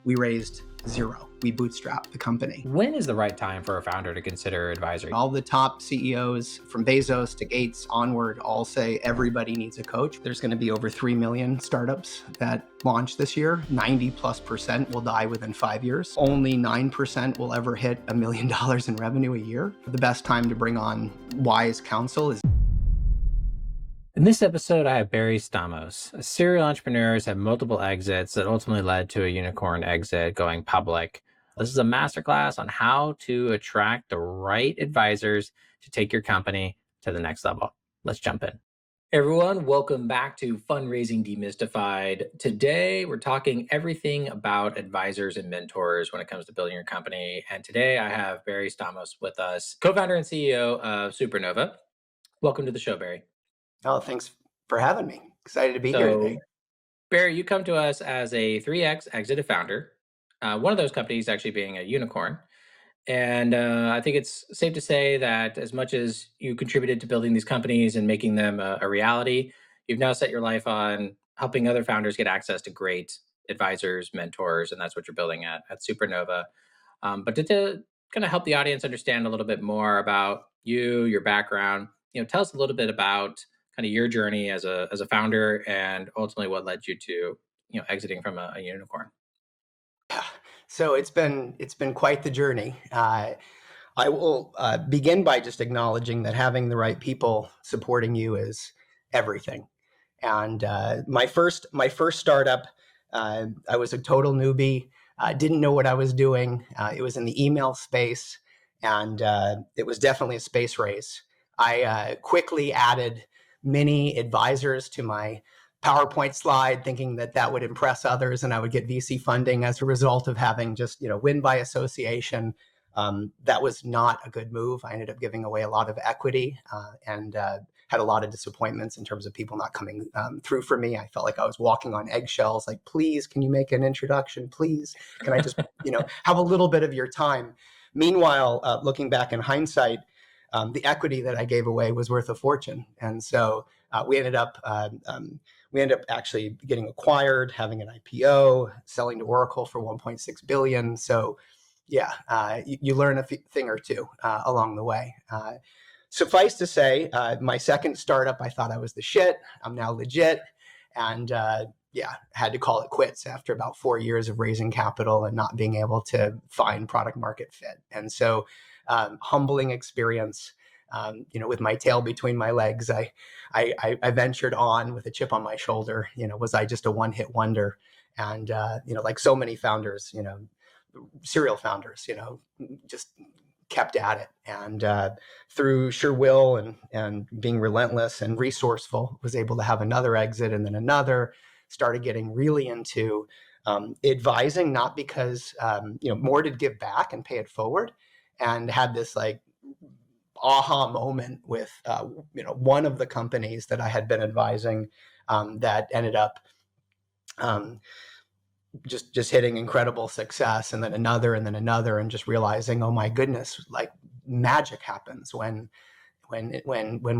We raised zero. We bootstrapped the company. When is the right time for a founder to consider advisory? All the top CEOs from Bezos to Gates onward all say everybody needs a coach. There's going to be over 3 million startups that launch this year. 90+% will die within 5 years. Only 9% will ever hit $1 million in revenue a year. The best time to bring on wise counsel is... In this episode, I have Barry Stamos, a serial entrepreneur who's had multiple exits that ultimately led to a unicorn exit going public. This is a masterclass on how to attract the right advisors to take your company to the next level. Let's jump in. Everyone, welcome back to Fundraising Demystified. Today, we're talking everything about advisors and mentors when it comes to building your company. And today, I have Barry Stamos with us, co-founder and CEO of Supernova. Welcome to the show, Barry. Oh, thanks for having me. Excited to be here today. Barry, you come to us as a 3X exited founder, one of those companies actually being a unicorn. And I think it's safe to say that as much as you contributed to building these companies and making them a reality, you've now set your life on helping other founders get access to great advisors, mentors, and that's what you're building at Supernova. But to kind of help the audience understand a little bit more about you, your background, tell us a little bit about kind of your journey as a founder and ultimately what led you to exiting from a unicorn. So it's been quite the journey. I will begin by just acknowledging that having the right people supporting you is everything. And my first startup, I was a total newbie. Didn't know what I was doing. It was in the email space, and it was definitely a space race. I quickly added many advisors to my PowerPoint slide, thinking that would impress others and I would get VC funding as a result of having just, win by association. That was not a good move. I ended up giving away a lot of equity and had a lot of disappointments in terms of people not coming through for me. I felt like I was walking on eggshells, like, please, can you make an introduction? Please, can I just, have a little bit of your time? Meanwhile, looking back in hindsight, the equity that I gave away was worth a fortune. And so we ended up actually getting acquired, having an IPO, selling to Oracle for $1.6 billion. So yeah, you learn a thing or two along the way. Suffice to say, my second startup, I thought I was the shit. I'm now legit. And had to call it quits after about 4 years of raising capital and not being able to find product market fit. And so humbling experience. With my tail between my legs, I ventured on with a chip on my shoulder. Was I just a one-hit wonder? And like so many founders, serial founders, just kept at it. And through sheer will and being relentless and resourceful, was able to have another exit and then another. Started getting really into advising, not because more to give back and pay it forward, and had this like aha moment with one of the companies that I had been advising that ended up just hitting incredible success, and then another, and just realizing, oh my goodness, like magic happens when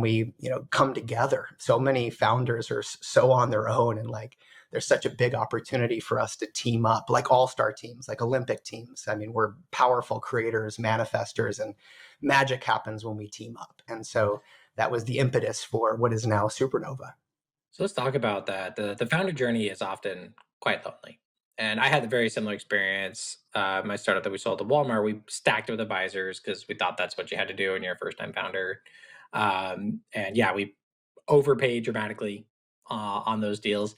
we come together. So many founders are so on their own, and like there's such a big opportunity for us to team up, like all-star teams, like Olympic teams. I mean, we're powerful creators, manifestors, and magic happens when we team up. And so that was the impetus for what is now Supernova. So let's talk about that. The founder journey is often quite lonely. And I had a very similar experience. My startup that we sold to Walmart, we stacked it with advisors because we thought that's what you had to do when you're a first-time founder. We overpaid dramatically on those deals.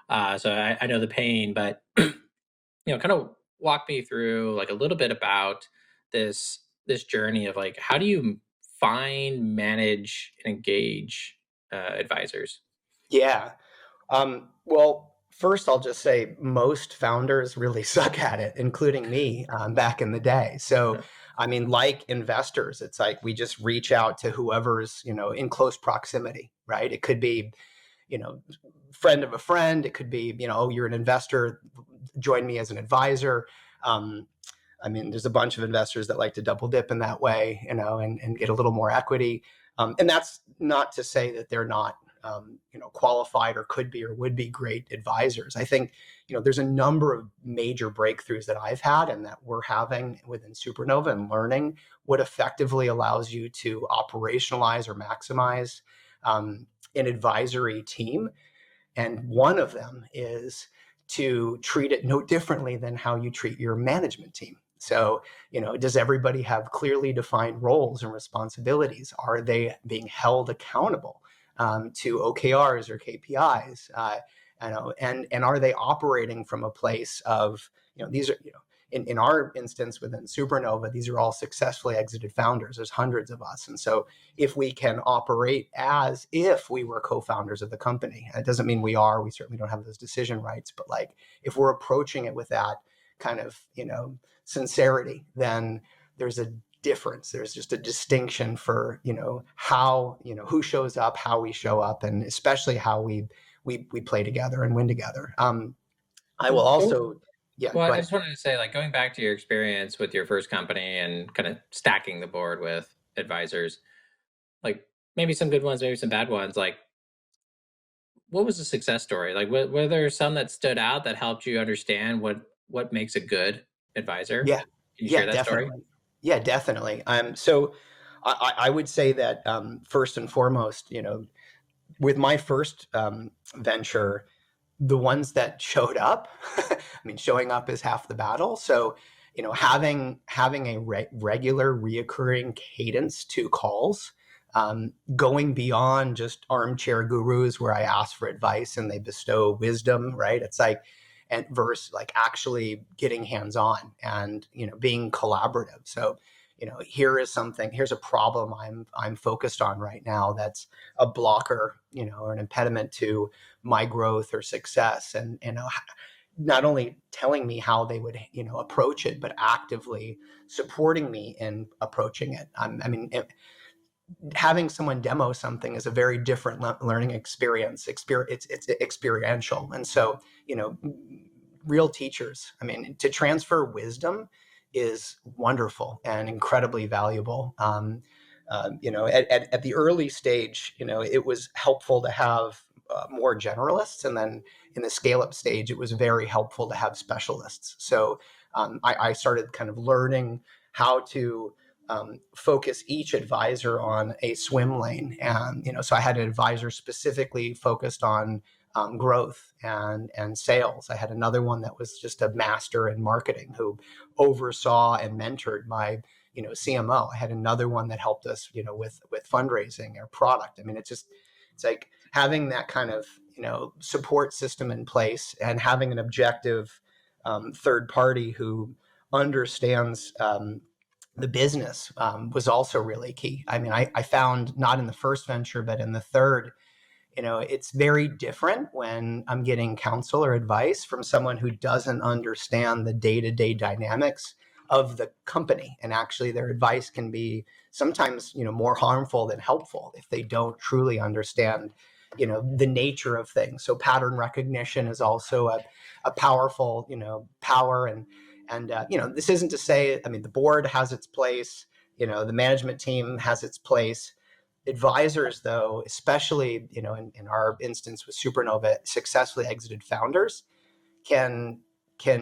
So I know the pain, but kind of walk me through like a little bit about this journey of like, how do you find, manage, and engage advisors? Yeah. Well, first, I'll just say most founders really suck at it, including me back in the day. So, I mean, like investors, it's like we just reach out to whoever's, in close proximity, right? It could be, friend of a friend. It could be, oh, you're an investor, join me as an advisor. I mean, there's a bunch of investors that like to double dip in that way, and get a little more equity. And that's not to say that they're not qualified or could be or would be great advisors. I think there's a number of major breakthroughs that I've had and that we're having within Supernova and learning what effectively allows you to operationalize or maximize an advisory team. And one of them is to treat it no differently than how you treat your management team. So, does everybody have clearly defined roles and responsibilities? Are they being held accountable to OKRs or KPIs? And are they operating from a place of, these are, in our instance within Supernova, these are all successfully exited founders. There's hundreds of us. And so if we can operate as if we were co-founders of the company, it doesn't mean we are, we certainly don't have those decision rights, but like if we're approaching it with that kind of, sincerity, then there's a difference. There's just a distinction for, how, who shows up, how we show up, and especially how we play together and win together. I will also, yeah, Well, go I ahead. just wanted to say, like, going back to your experience with your first company and kind of stacking the board with advisors, like maybe some good ones, maybe some bad ones. Like, what was the success story? Like, were there some that stood out that helped you understand what makes a good advisor? Yeah, Can you yeah, share that story? definitely. Yeah, definitely. So I would say that first and foremost, with my first venture, the ones that showed up, I mean, showing up is half the battle. So, having a regular, reoccurring cadence to calls, going beyond just armchair gurus where I ask for advice and they bestow wisdom, right? It's like, and versus like actually getting hands on and being collaborative. So, here's a problem I'm focused on right now that's a blocker, or an impediment to my growth or success, and not only telling me how they would approach it, but actively supporting me in approaching it. I mean, having someone demo something is a very different learning experience. It's experiential, and so real teachers. I mean, to transfer wisdom is wonderful and incredibly valuable. At the early stage, it was helpful to have more generalists, and then in the scale up stage, it was very helpful to have specialists. So I started kind of learning how to focus each advisor on a swim lane, and so I had an advisor specifically focused on growth and sales. I had another one that was just a master in marketing who oversaw and mentored my CMO. I had another one that helped us with fundraising or product. I mean, it's like having that kind of support system in place and having an objective third party who understands the business was also really key. I mean, I found not in the first venture, but in the third, it's very different when I'm getting counsel or advice from someone who doesn't understand the day-to-day dynamics of the company. And actually their advice can be sometimes, more harmful than helpful if they don't truly understand, the nature of things. So pattern recognition is also a powerful, power. And this isn't to say, I mean, the board has its place, the management team has its place. Advisors, though, especially in our instance with Supernova, successfully exited founders can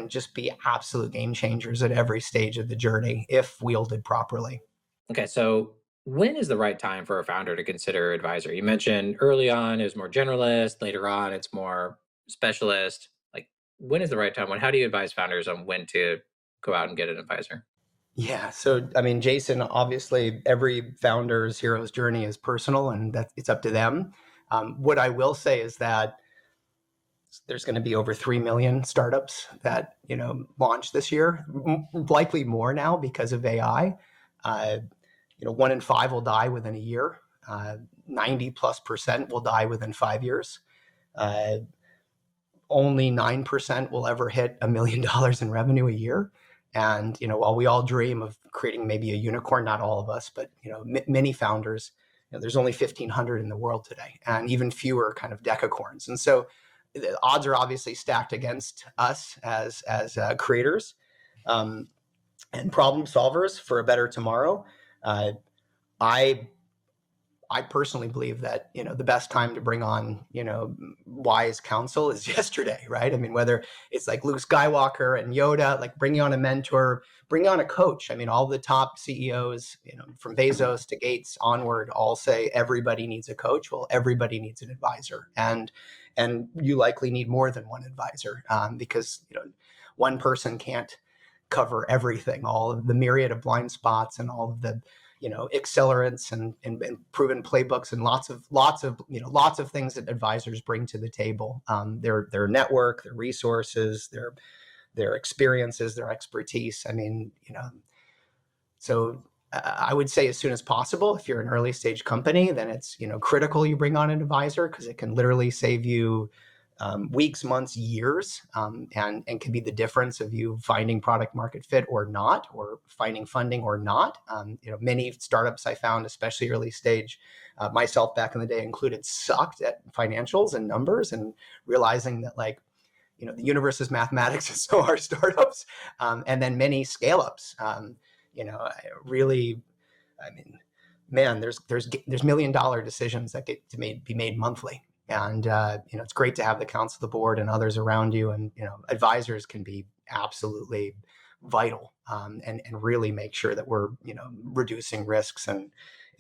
just be absolute game changers at every stage of the journey if wielded properly. Okay, so when is the right time for a founder to consider advisor? You mentioned early on it was more generalist, later on it's more specialist. Like, when is the right time? How do you advise founders on when to go out and get an advisor? Yeah. So, I mean, Jason, obviously, every founder's hero's journey is personal, and that it's up to them. What I will say is that there's going to be over 3 million startups that launch this year, likely more now because of AI. uh, 1 in 5 will die within a year. 90+% will die within 5 years. uh, Only 9% will ever hit $1 million in revenue a year. And while we all dream of creating maybe a unicorn, not all of us, but many founders, there's only 1,500 in the world today, and even fewer kind of decacorns. And so the odds are obviously stacked against us as creators um, and problem solvers for a better tomorrow. Uh, I I personally believe that, the best time to bring on, wise counsel is yesterday, right? I mean, whether it's like Luke Skywalker and Yoda, like bringing on a mentor, bring on a coach. I mean, all the top CEOs, from Bezos to Gates onward, all say everybody needs a coach. Well, everybody needs an advisor, and you likely need more than one advisor, because one person can't cover everything, all of the myriad of blind spots and all of the accelerants and proven playbooks and lots of things that advisors bring to the table. Their network, their resources, their experiences, their expertise. I mean, so I would say as soon as possible. If you're an early stage company, then it's critical you bring on an advisor, because it can literally save you weeks, months, years, and can be the difference of you finding product market fit or not, or finding funding or not. Many startups I found, especially early stage, myself back in the day included, sucked at financials and numbers, and realizing that the universe is mathematics, and so are startups, and then many scale ups. Really, I mean, man, there's $1 million decisions that get to be made monthly, and it's great to have the council, the board, and others around you, and advisors can be absolutely vital, and really make sure that we're reducing risks and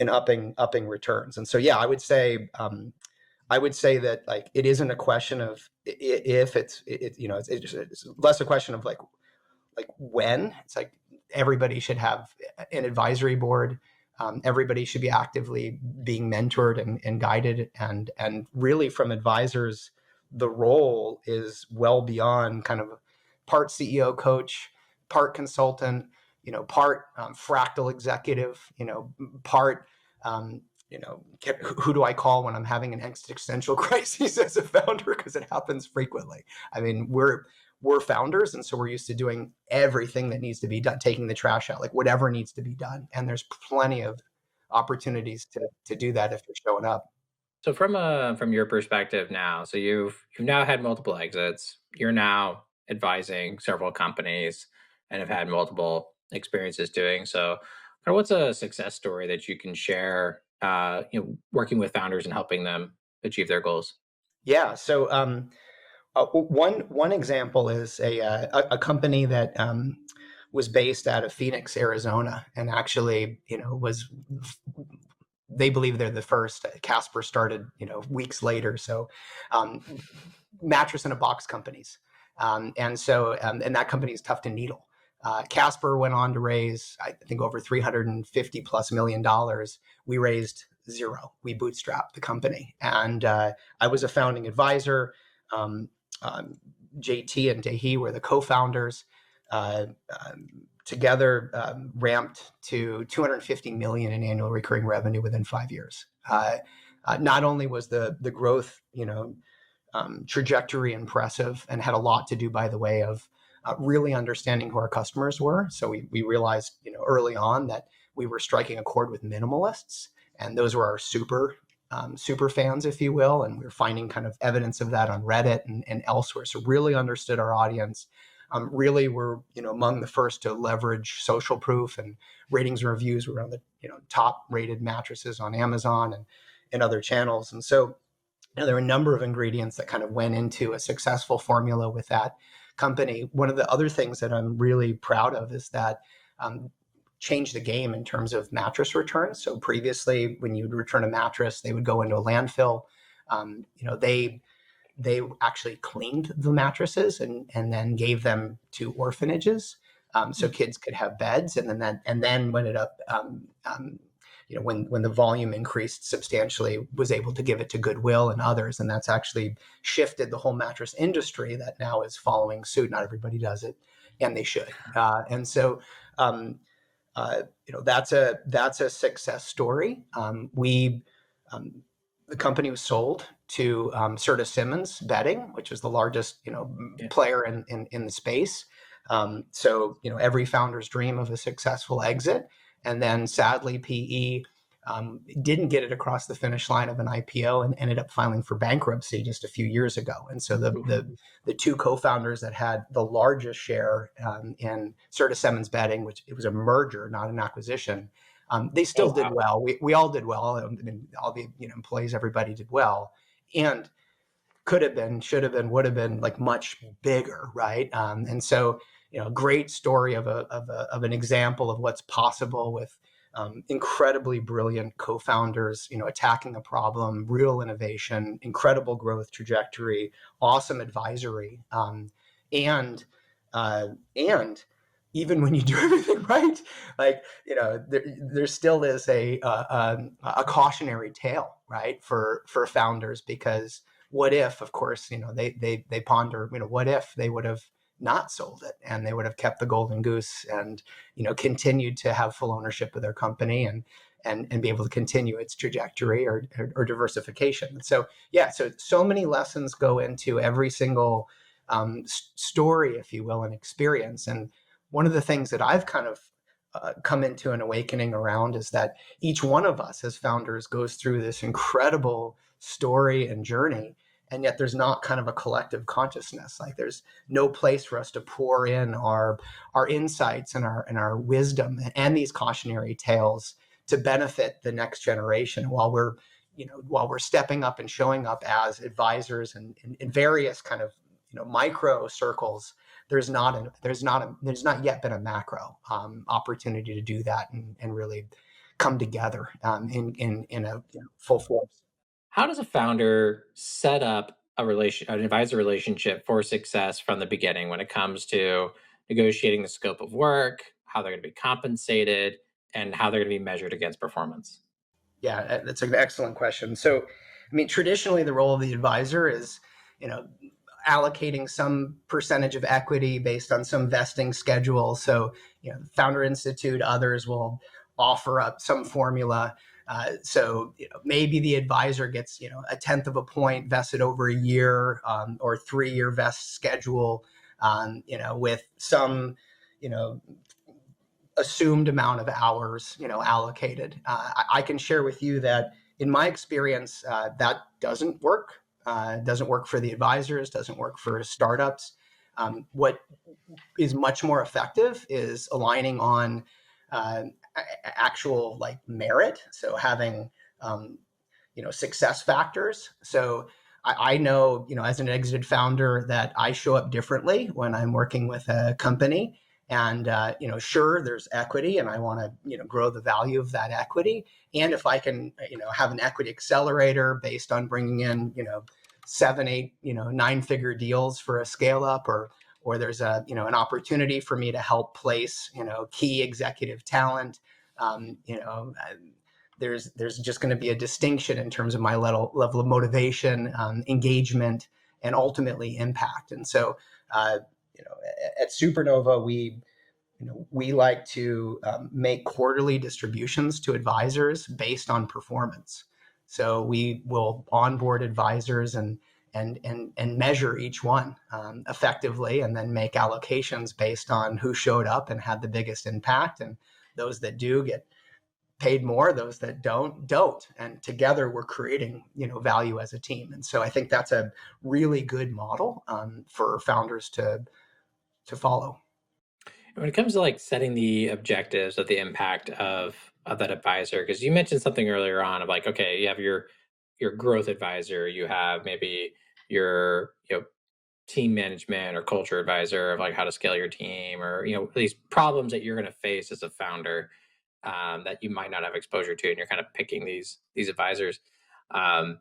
upping returns. And so yeah, I would say that it isn't a question of if it's less a question of when. It's like everybody should have an advisory board. Everybody should be actively being mentored and guided, and really from advisors, the role is well beyond kind of part CEO coach, part consultant, part fractal executive, part um, who do I call when I'm having an existential crisis as a founder, because it happens frequently. I mean, we're founders, and so we're used to doing everything that needs to be done, taking the trash out, like whatever needs to be done. And there's plenty of opportunities to do that if you're showing up. So from your perspective now, so you've now had multiple exits. You're now advising several companies and have had multiple experiences doing so. Kind of what's a success story that you can share? Working with founders and helping them achieve their goals. Yeah. So one example is a company that was based out of Phoenix, Arizona, and actually was, they believe they're the first. Casper started weeks later. So mattress in a box companies, and that company is Tuft Needle. Casper went on to raise, I think, over $350+ million. We raised zero. We bootstrapped the company, and I was a founding advisor. Um, JT and Dehi were the co-founders. Uh, Together, ramped to 250 million in annual recurring revenue within 5 years. Not only was the growth, trajectory impressive, and had a lot to do, by the way, of really understanding who our customers were. So we realized early on that we were striking a chord with minimalists, and those were our super fans, if you will. And we were finding kind of evidence of that on Reddit and elsewhere. So really understood our audience. Really were among the first to leverage social proof and ratings and reviews. We were on the top rated mattresses on Amazon and other channels. And so there were a number of ingredients that kind of went into a successful formula with that company. One of the other things that I'm really proud of is that changed the game in terms of mattress returns. So previously, when you'd return a mattress, they would go into a landfill. They actually cleaned the mattresses and then gave them to orphanages, so kids could have beds. And then when it up when the volume increased substantially, was able to give it to Goodwill and others. And that's actually shifted the whole mattress industry that now is following suit. Not everybody does it, and they should. And so that's a success story. The company was sold to Serta Simmons Betting, which was the largest Yeah. player in the space. So every founder's dream of a successful exit. And then sadly, PE didn't get it across the finish line of an IPO and ended up filing for bankruptcy just a few years ago. And so the two co-founders that had the largest share in Serta Simmons Betting, which it was a merger, not an acquisition, They Oh still did wow. well. We all did well. I mean, all the employees, everybody did well, and could have been, should have been, would have been like much bigger, right? And so, great story of an example of what's possible with incredibly brilliant co-founders, attacking a problem, real innovation, incredible growth trajectory, awesome advisory, and even when you do everything right, like there still is a cautionary tale, right, for founders, because what if, of course, they ponder, what if they would have not sold it and they would have kept the golden goose and continued to have full ownership of their company and be able to continue its trajectory or diversification. So yeah, so many lessons go into every single story, if you will, and experience. And one of the things that I've kind of come into an awakening around is that each one of us as founders goes through this incredible story and journey, and yet there's not kind of a collective consciousness. Like there's no place for us to pour in our insights and our wisdom and these cautionary tales to benefit the next generation while we're stepping up and showing up as advisors and in various kind of micro circles. There's not yet been a macro opportunity to do that and really come together in a full force. How does a founder set up an advisor relationship for success from the beginning when it comes to negotiating the scope of work, how they're going to be compensated, and how they're going to be measured against performance? Yeah, that's an excellent question. So, I mean, traditionally, the role of the advisor is, you know, allocating some percentage of equity based on some vesting schedule. So, Founder Institute, others will offer up some formula. So, maybe the advisor gets, a tenth of a point vested over a year, or 3-year vest schedule, with some, you know, assumed amount of hours, allocated. I can share with you that in my experience, that doesn't work. Doesn't work for the advisors. Doesn't work for startups. What is much more effective is aligning on uh, actual like merit. So having success factors. So I know, as an exited founder, that I show up differently when I'm working with a company. And sure, there's equity, and I want to grow the value of that equity. And if I can have an equity accelerator based on bringing in 7, 8, 9-figure deals for a scale up, or there's an opportunity for me to help place key executive talent. There's just going to be a distinction in terms of my level of motivation, engagement, and ultimately impact. And so, uh, at Supernova, we like to make quarterly distributions to advisors based on performance. So we will onboard advisors and measure each one effectively, and then make allocations based on who showed up and had the biggest impact. And those that do get paid more, those that don't, and together we're creating value as a team. And so I think that's a really good model for founders to follow. When it comes to like setting the objectives of the impact of that advisor, because you mentioned something earlier on of like, okay, you have your growth advisor, you have maybe your team management or culture advisor of like how to scale your team, or these problems that you're going to face as a founder, that you might not have exposure to, and you're kind of picking these advisors. Um,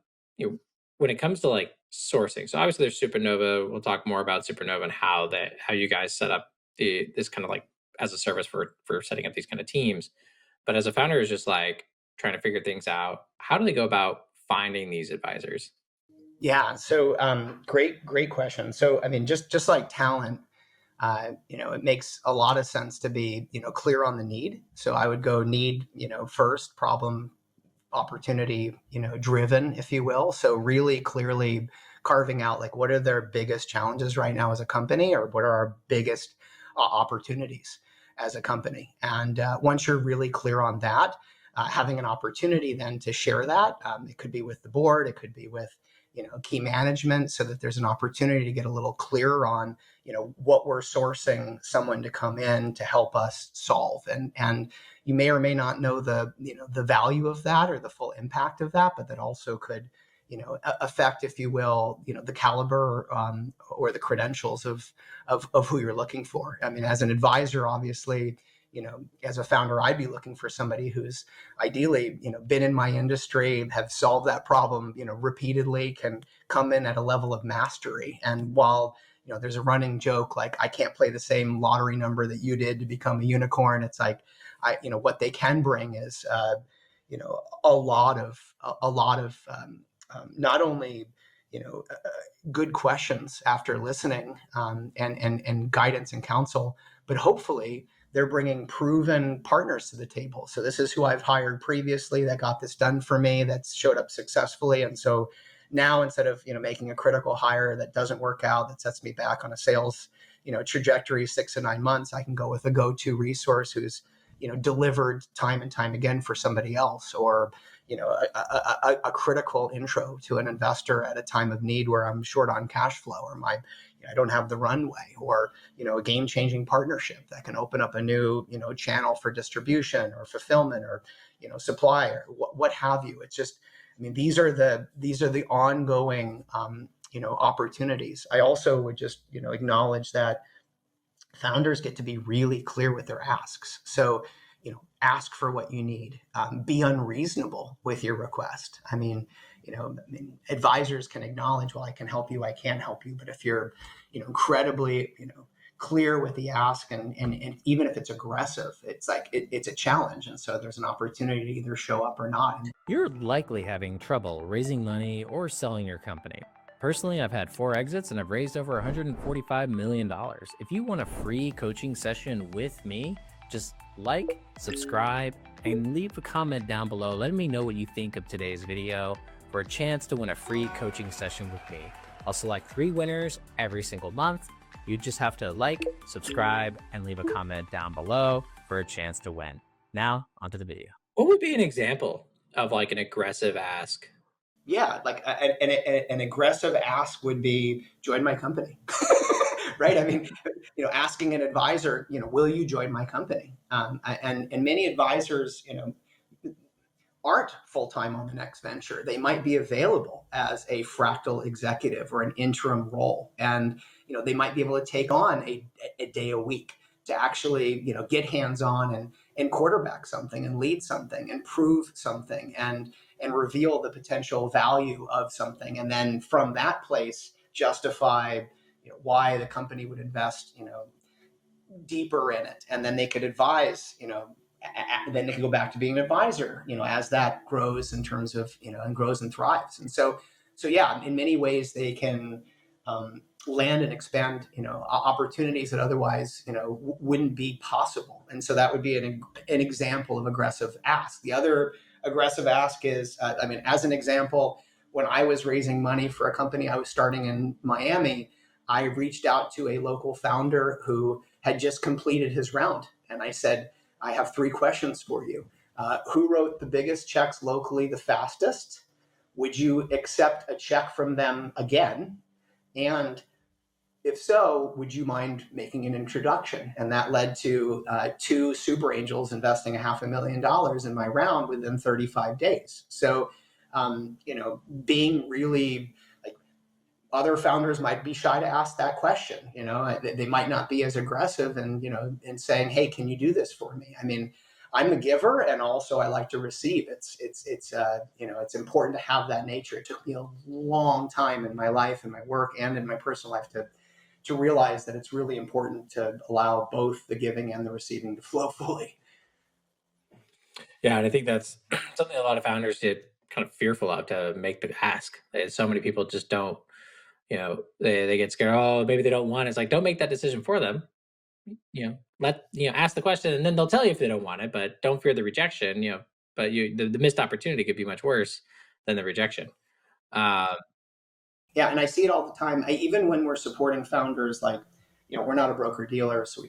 when it comes to like sourcing, so obviously there's Supernova. We'll talk more about Supernova and how you guys set up this kind of like as a service for setting up these kind of teams. But as a founder is just like trying to figure things out, how do they go about finding these advisors? Yeah. So great question. So I mean, just like talent, it makes a lot of sense to be clear on the need. So I would go need first, problem opportunity driven, if you will. So really clearly carving out like what are their biggest challenges right now as a company, or what are our biggest opportunities as a company. And once you're really clear on that, having an opportunity then to share that, it could be with the board, it could be with key management, so that there's an opportunity to get a little clearer on what we're sourcing someone to come in to help us solve. And you may or may not know the value of that or the full impact of that, but that also could affect, if you will, the caliber or the credentials of who you're looking for. I mean, as an advisor, obviously, as a founder, I'd be looking for somebody who's ideally, been in my industry, have solved that problem, repeatedly, can come in at a level of mastery. And while there's a running joke like I can't play the same lottery number that you did to become a unicorn, it's like what they can bring is a lot of not only good questions after listening, and guidance and counsel, but hopefully they're bringing proven partners to the table. So this is who I've hired previously that got this done for me, that's showed up successfully. And so now, instead of making a critical hire that doesn't work out, that sets me back on a sales trajectory 6 to 9 months, I can go with a go-to resource who's delivered time and time again for somebody else, or a critical intro to an investor at a time of need where I'm short on cash flow, or I don't have the runway, or a game-changing partnership that can open up a new channel for distribution or fulfillment, or supply, or what have you. It's just, I mean, these are the ongoing opportunities. I also would just acknowledge that founders get to be really clear with their asks. So, ask for what you need. Be unreasonable with your request. I mean, advisors can acknowledge, well, I can help you, I can't help you. But if you're, incredibly, clear with the ask, and even if it's aggressive, it's like it's a challenge. And so there's an opportunity to either show up or not. You're likely having trouble raising money or selling your company. Personally, I've had 4 exits and I've raised over $145 million. If you want a free coaching session with me, just like, subscribe, and leave a comment down below letting me know what you think of today's video for a chance to win a free coaching session with me. I'll select 3 winners every single month. You just have to like, subscribe, and leave a comment down below for a chance to win. Now, onto the video. What would be an example of like an aggressive ask? Yeah, like an aggressive ask would be join my company. Right? I mean, asking an advisor, will you join my company? And many advisors, aren't full-time on the next venture. They might be available as a fractal executive or an interim role. And, they might be able to take on a day a week to actually, get hands-on and quarterback something and lead something and prove something and reveal the potential value of something. And then from that place, justify, why the company would invest, deeper in it. And then they could advise, then they can go back to being an advisor, as that grows in terms of, and grows and thrives. And so yeah, in many ways they can land and expand, opportunities that otherwise, wouldn't be possible. And so that would be an example of aggressive ask. The other aggressive ask is, as an example, when I was raising money for a company I was starting in Miami, I reached out to a local founder who had just completed his round. And I said, I have 3 questions for you. Who wrote the biggest checks locally the fastest? Would you accept a check from them again? And if so, would you mind making an introduction? And that led to 2 super angels investing $500,000 in my round within 35 days. So, being really, like, other founders might be shy to ask that question. They might not be as aggressive and, in saying, hey, can you do this for me? I mean, I'm a giver, and also I like to receive. It's important to have that nature. It took me a long time in my life, in my work, and in my personal life to realize that it's really important to allow both the giving and the receiving to flow fully. Yeah, and I think that's something a lot of founders get kind of fearful of, to make the ask. So many people just don't, they get scared. Oh, maybe they don't want it. It's like, don't make that decision for them. Ask the question, and then they'll tell you if they don't want it, but don't fear the rejection. But the missed opportunity could be much worse than the rejection. Uh, Yeah, and I see it all the time. Even when we're supporting founders, like, we're not a broker dealer, so we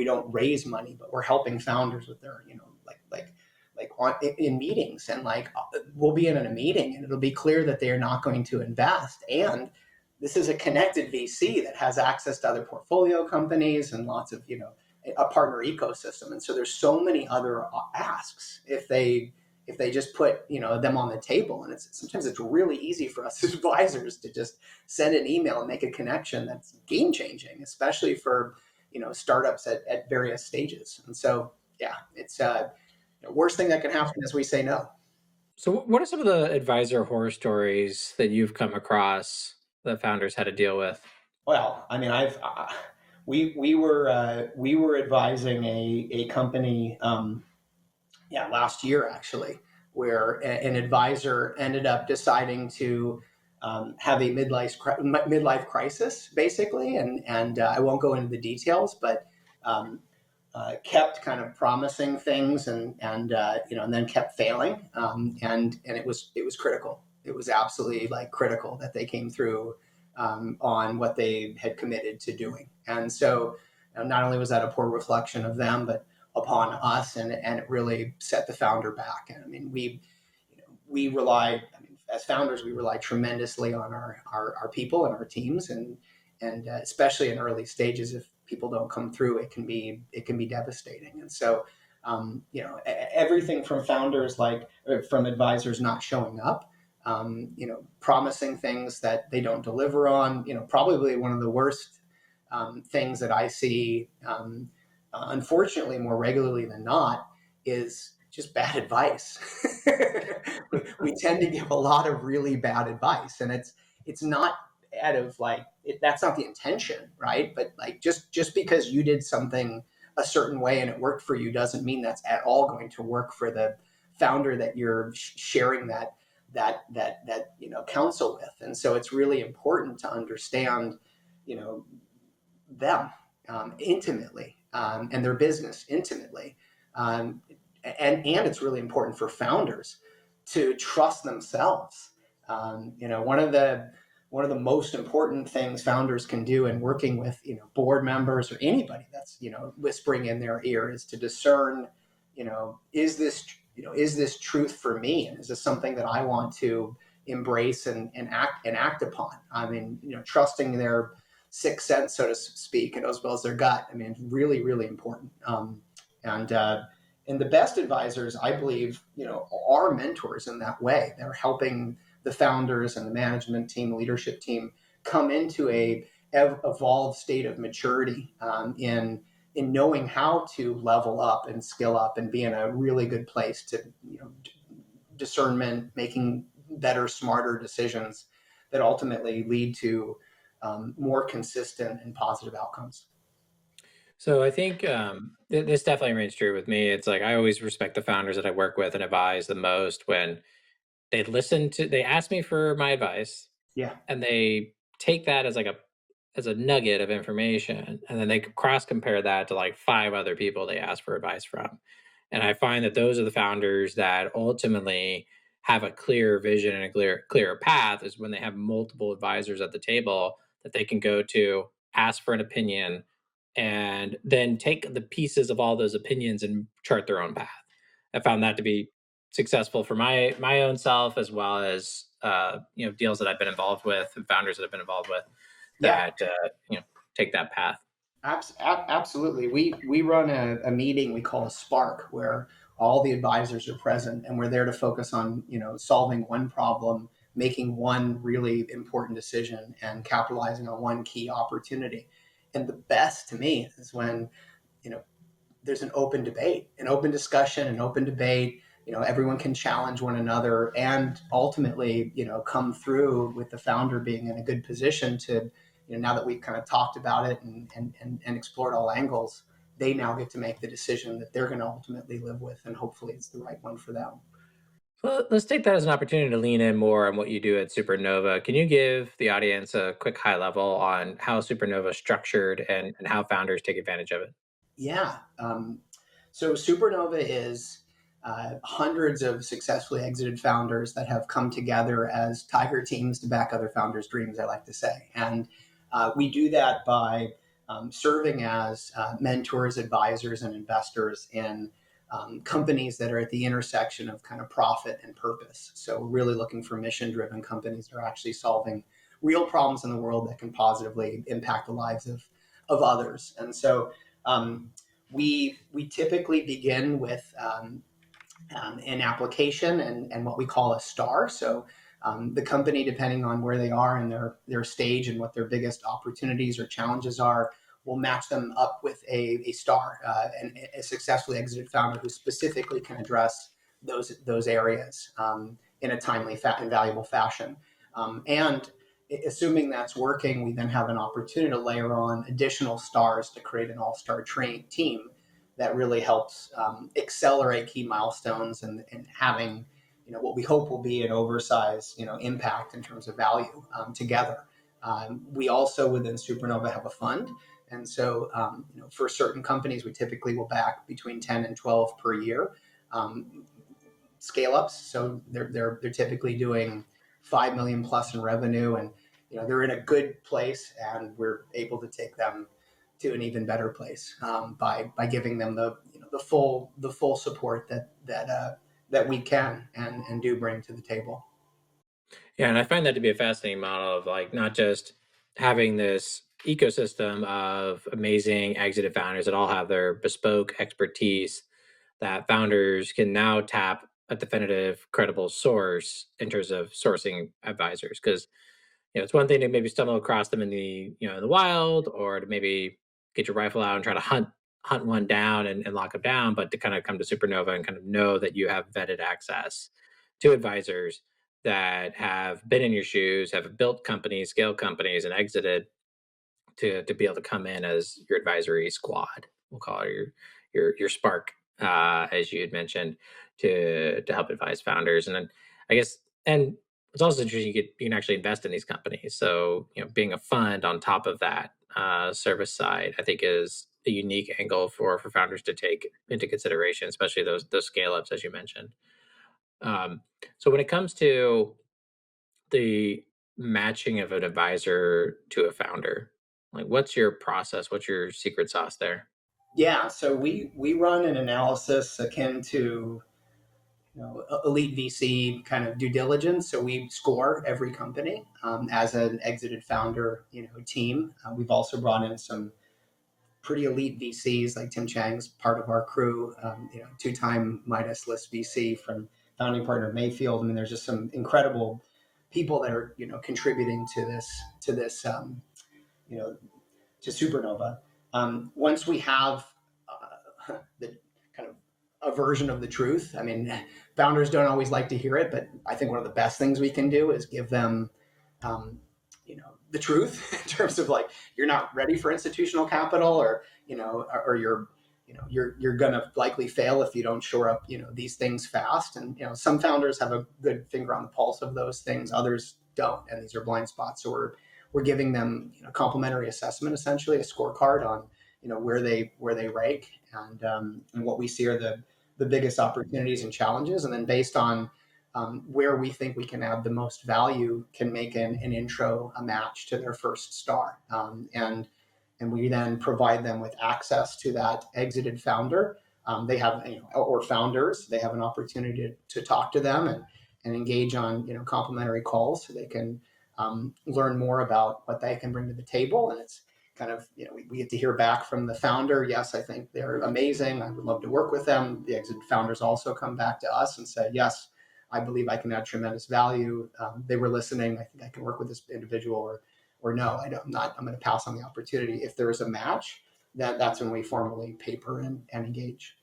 don't raise money, but we're helping founders with their, in meetings, and we'll be in a meeting, and it'll be clear that they are not going to invest, and this is a connected VC that has access to other portfolio companies and lots of, a partner ecosystem. And so there's so many other asks if they just put, them on the table. And sometimes it's really easy for us as advisors to just send an email and make a connection that's game changing, especially for, startups at various stages. And so, yeah, it's the worst thing that can happen is we say no. So, what are some of the advisor horror stories that you've come across that founders had to deal with? Well, I mean, we were advising a company, last year actually, where an advisor ended up deciding to have a midlife crisis, basically, and I won't go into the details, but um, kept kind of promising things and then kept failing, and it was critical. It was absolutely like critical that they came through on what they had committed to doing, and so not only was that a poor reflection of them, but upon us, and it really set the founder back. And I mean, we rely, I mean, as founders, we rely tremendously on our people and our teams, and especially in early stages, if people don't come through, it can be devastating. And so, everything from founders from advisors not showing up, promising things that they don't deliver on. Probably one of the worst things that I see, unfortunately, more regularly than not, is just bad advice. We tend to give a lot of really bad advice, and it's not out of that's not the intention, right? But just because you did something a certain way and it worked for you doesn't mean that's at all going to work for the founder that you're sharing that counsel with. And so it's really important to understand you know them intimately, and their business intimately. And it's really important for founders to trust themselves. One of the most important things founders can do in working with board members or anybody that's whispering in their ear is to discern, is this truth for me, and is this something that I want to embrace and act upon. I mean, trusting their sixth sense, so to speak, and as well as their gut. I mean, really, really important. And the best advisors, I believe, are mentors in that way. They're helping the founders and the management team, leadership team, come into a evolved state of maturity, in knowing how to level up and skill up and be in a really good place to discernment, making better, smarter decisions that ultimately lead to more consistent and positive outcomes. So I think this definitely rings true with me. It's like I always respect the founders that I work with and advise the most when they ask me for my advice, Yeah. and they take that as as a nugget of information, and then they cross compare that to like five other people they ask for advice from. And I find that those are the founders that ultimately have a clear vision and a clearer path, is when they have multiple advisors at the table that they can go to, ask for an opinion, and then take the pieces of all those opinions and chart their own path. I found that to be successful for my own self, as well as deals that I've been involved with and founders that I've been involved with Yeah. that take that path. Absolutely. We run a meeting we call a Spark, where all the advisors are present, and we're there to focus on solving one problem, making one really important decision, and capitalizing on one key opportunity. And the best to me is when you know there's an open debate, an open discussion, an open debate. Everyone can challenge one another, and ultimately, come through with the founder being in a good position to, now that we've kind of talked about it and explored all angles, they now get to make the decision that they're going to ultimately live with, and hopefully it's the right one for them. Well, let's take that as an opportunity to lean in more on what you do at Supernova. Can you give the audience a quick high level on how Supernova is structured and how founders take advantage of it? Yeah. So Supernova is hundreds of successfully exited founders that have come together as tiger teams to back other founders' dreams, I like to say. And we do that by serving as mentors, advisors, and investors in companies that are at the intersection of kind of profit and purpose. So we're really looking for mission-driven companies that are actually solving real problems in the world that can positively impact the lives of others. And so we typically begin with an application and what we call a star. So the company, depending on where they are in their stage and what their biggest opportunities or challenges are, will match them up with a star and a successfully exited founder who specifically can address those areas in a timely and valuable fashion. And assuming that's working, we then have an opportunity to layer on additional stars to create an all-star team that really helps accelerate key milestones and having what we hope will be an oversized impact in terms of value together. We also within Supernova have a fund, and so for certain companies we typically will back between 10 and 12 per year. Scale ups, so they're typically doing 5 million plus in revenue, and they're in a good place, and we're able to take them to an even better place by giving them the full support that we can and do bring to the table. Yeah, and I find that to be a fascinating model of like not just having this ecosystem of amazing exited founders that all have their bespoke expertise that founders can now tap a definitive, credible source in terms of sourcing advisors. Because it's one thing to maybe stumble across them in the in the wild, or to maybe get your rifle out and try to hunt one down and lock them down, but to kind of come to Supernova and kind of know that you have vetted access to advisors that have been in your shoes, have built companies, scaled companies, and exited to be able to come in as your advisory squad. We'll call it your spark, as you had mentioned, to help advise founders. And then I guess and it's also interesting you can actually invest in these companies. So being a fund on top of that service side, I think is a unique angle for founders to take into consideration, especially those scale ups as you mentioned. Um, so when it comes to the matching of an advisor to a founder, like what's your process? What's your secret sauce there? Yeah, so we run an analysis akin to elite VC kind of due diligence. So we score every company as an exited founder team. We've also brought in some pretty elite VCs, like Tim Chang's part of our crew, two-time Midas list VC from founding partner Mayfield. I mean, there's just some incredible people that are contributing to this you know to Supernova. Once we have the kind of a version of the truth, I mean, founders don't always like to hear it, but I think one of the best things we can do is give them the truth in terms of like you're not ready for institutional capital, or you're gonna likely fail if you don't shore up these things fast. And some founders have a good finger on the pulse of those things, others don't, and these are blind spots. So we're giving them complimentary assessment, essentially a scorecard on where they rank and what we see are the biggest opportunities and challenges, and then based on where we think we can add the most value, can make an intro, a match to their first star. And we then provide them with access to that exited founder. They have, or founders, they have an opportunity to talk to them and engage on, complimentary calls so they can learn more about what they can bring to the table. And it's kind of, we get to hear back from the founder. Yes, I think they're amazing. I would love to work with them. The exited founders also come back to us and say, yes, I believe I can add tremendous value. They were listening. I think I can work with this individual, or no, I'm not. I'm going to pass on the opportunity. If there is a match, that's when we formally paper and engage.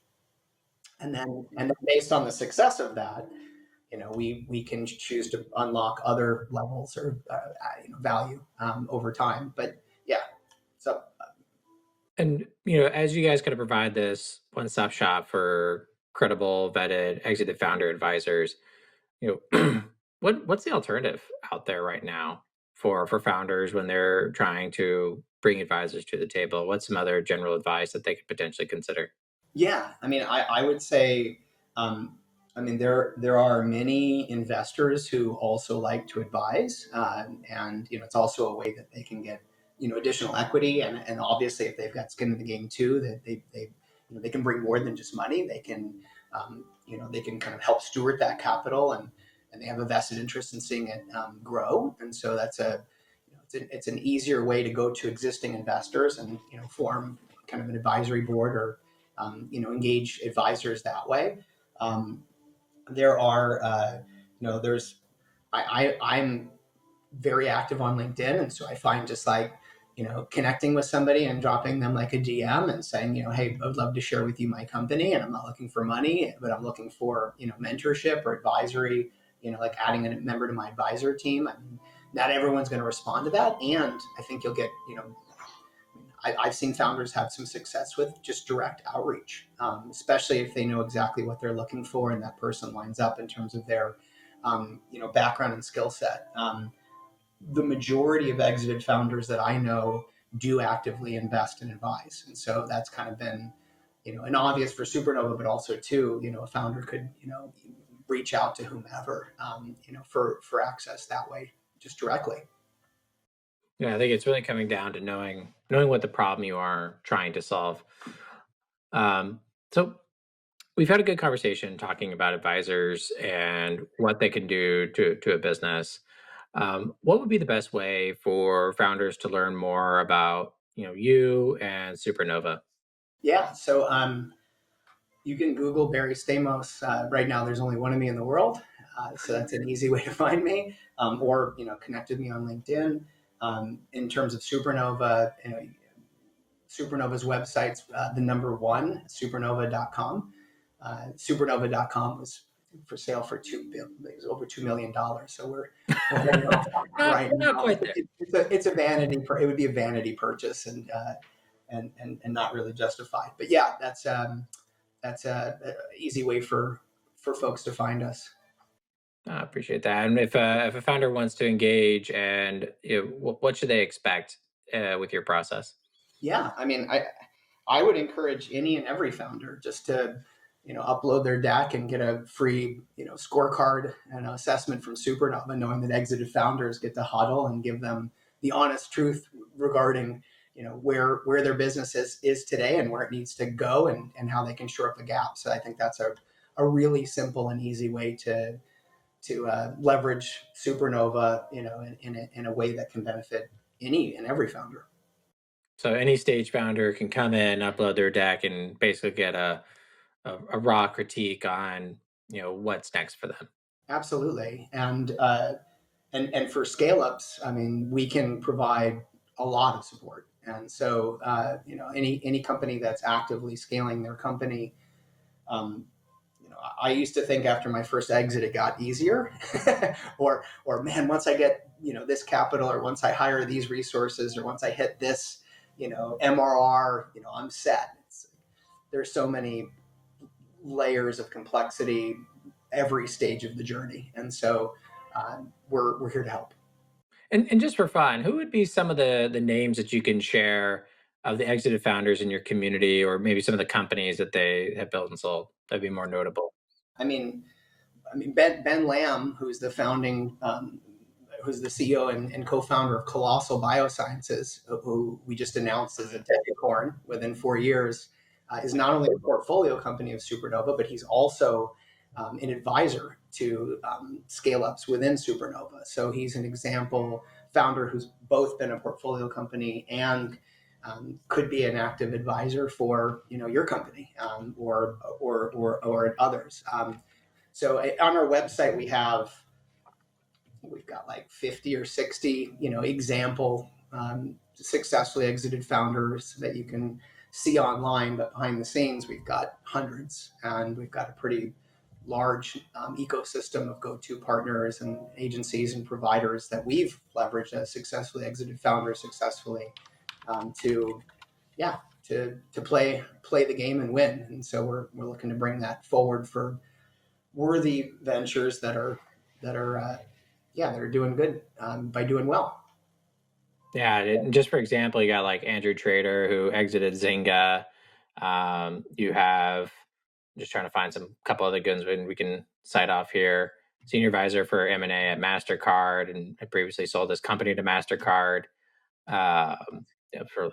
And then based on the success of that, we can choose to unlock other levels or value over time. But yeah, so And as you guys kind of provide this one-stop shop for credible, vetted, exited founder advisors, what's the alternative out there right now for founders when they're trying to bring advisors to the table? What's some other general advice that they could potentially consider? yeah, I mean, I would say, I mean, there are many investors who also like to advise, and it's also a way that they can get additional equity, and obviously if they've got skin in the game too, that they can bring more than just money. They can kind of help steward that capital, and they have a vested interest in seeing it grow. And so that's it's an easier way to go to existing investors and form kind of an advisory board or engage advisors that way. Um, there are there's I'm very active on LinkedIn, and so I find just like connecting with somebody and dropping them like a DM and saying hey, I'd love to share with you my company, and I'm not looking for money, but I'm looking for mentorship or advisory, like adding a member to my advisor team. I mean, not everyone's going to respond to that, and I think you'll get I've seen founders have some success with just direct outreach, especially if they know exactly what they're looking for and that person lines up in terms of their background and skill set. The majority of exited founders that I know do actively invest and advise. And so that's kind of been, an obvious for Supernova, but also too, a founder could, reach out to whomever, for access that way, just directly. Yeah, I think it's really coming down to knowing what the problem you are trying to solve. So we've had a good conversation talking about advisors and what they can do to a business. What would be the best way for founders to learn more about you and Supernova? Yeah. So you can Google Barry Stamos. Right now, there's only one of me in the world, so that's an easy way to find me. Or connect with me on LinkedIn. In terms of Supernova, Supernova's website's the number one, supernova.com. Supernova.com was for sale for over $2 million. So we're heading off right We're not now. quite there. It's a vanity. It would be a vanity purchase and not really justified. But yeah, that's a easy way for folks to find us. I appreciate that. And if a founder wants to engage, and what should they expect with your process? Yeah, I mean, I would encourage any and every founder just to upload their deck and get a free scorecard and assessment from Supernova, knowing that exited founders get to huddle and give them the honest truth regarding where their business is today and where it needs to go, and how they can shore up the gap. So I think that's a really simple and easy way to leverage Supernova, in a way that can benefit any and every founder. So any stage founder can come in, upload their deck, and basically get a raw critique on what's next for them. Absolutely, and for scale ups, I mean, we can provide a lot of support. And so, any company that's actively scaling their company, um, I used to think after my first exit it got easier, or man, once I get this capital, or once I hire these resources, or once I hit this MRR, I'm set. There's so many layers of complexity every stage of the journey, and so we're here to help. And just for fun, who would be some of the names that you can share of the exited founders in your community, or maybe some of the companies that they have built and sold? That'd be more notable. I mean, Ben Lamb, who's the CEO and co-founder of Colossal Biosciences, who we just announced as a decacorn within 4 years, is not only a portfolio company of Supernova, but he's also an advisor to scale ups within Supernova. So he's an example founder who's both been a portfolio company and could be an active advisor for your company, or others. So on our website, we've got like 50 or 60, example successfully exited founders that you can see online, but behind the scenes, we've got hundreds, and we've got a pretty large ecosystem of go-to partners and agencies and providers that we've leveraged as successfully exited founders successfully, to yeah to play the game and win. And so we're looking to bring that forward for worthy ventures that are that are doing good, by doing well. Yeah, and just for example, you got like Andrew Trader who exited Zynga. You have, I'm just trying to find some couple other good ones we can cite off here. Senior advisor for M&A at Mastercard, and I previously sold this company to Mastercard. For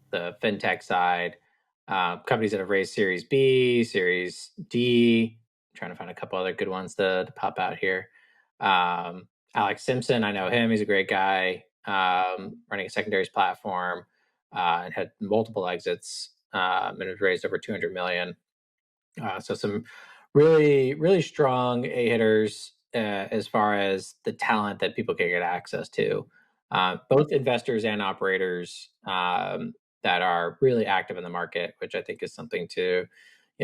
the fintech side, companies that have raised Series B, Series D. I'm trying to find a couple other good ones to pop out here. Alex Simpson, I know him; he's a great guy. running a secondaries platform, and had multiple exits, and has raised over 200 million. So some really, really strong A hitters as far as the talent that people can get access to, both investors and operators that are really active in the market, which I think is something to,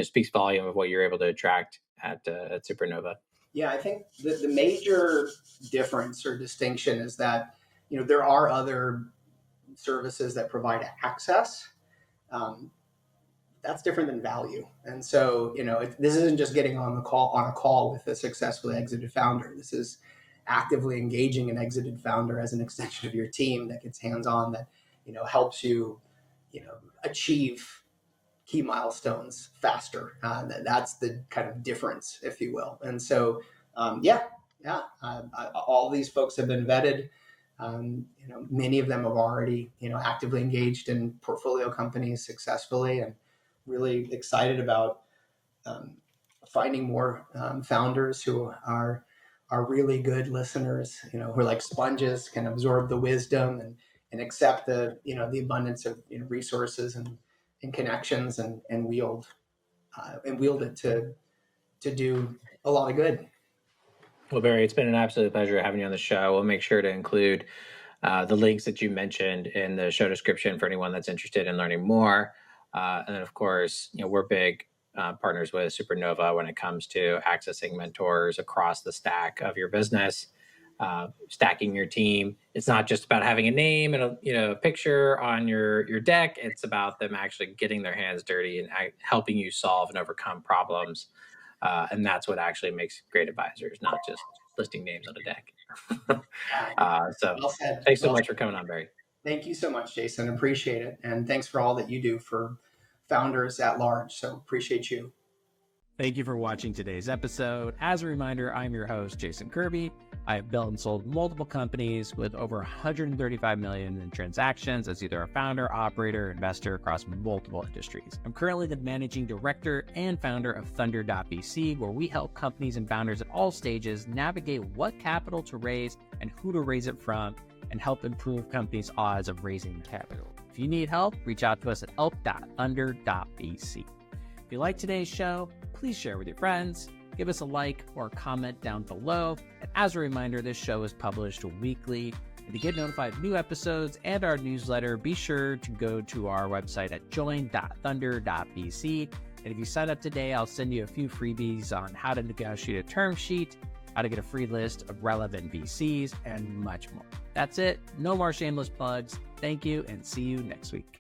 speaks volume of what you're able to attract at Supernova. Yeah, I think the major difference or distinction is that there are other services that provide access. Um, that's different than value, and so this isn't just getting on a call with a successfully exited founder. This is actively engaging an exited founder as an extension of your team that gets hands on, that helps you achieve key milestones faster. That's the kind of difference, if you will. And so, all these folks have been vetted. Many of them have already, actively engaged in portfolio companies successfully, and really excited about finding more founders who are really good listeners. Who are like sponges, can absorb the wisdom and accept the abundance of resources and connections, and wield it to do a lot of good. Well, Barry, it's been an absolute pleasure having you on the show. We'll make sure to include the links that you mentioned in the show description for anyone that's interested in learning more. And then, of course, we're big partners with Supernova when it comes to accessing mentors across the stack of your business, stacking your team. It's not just about having a name and a picture on your deck. It's about them actually getting their hands dirty and helping you solve and overcome problems. And that's what actually makes great advisors, not just listing names on a deck. So Well said. thanks so Well much said. for coming on, Barry. Thank you so much, Jason. Appreciate it. And thanks for all that you do for founders at large. So appreciate you. Thank you for watching today's episode. As a reminder, I'm your host, Jason Kirby. I have built and sold multiple companies with over 135 million in transactions as either a founder, operator, investor across multiple industries. I'm currently the managing director and founder of Thunder.vc, where we help companies and founders at all stages navigate what capital to raise and who to raise it from, and help improve companies' odds of raising the capital. If you need help, reach out to us at help.thunder.vc. If you like today's show, please share with your friends, give us a like or a comment down below. And as a reminder, this show is published weekly. And to get notified of new episodes and our newsletter, be sure to go to our website at join.thunder.vc. And if you sign up today, I'll send you a few freebies on how to negotiate a term sheet, how to get a free list of relevant VCs, and much more. That's it. No more shameless plugs. Thank you, and see you next week.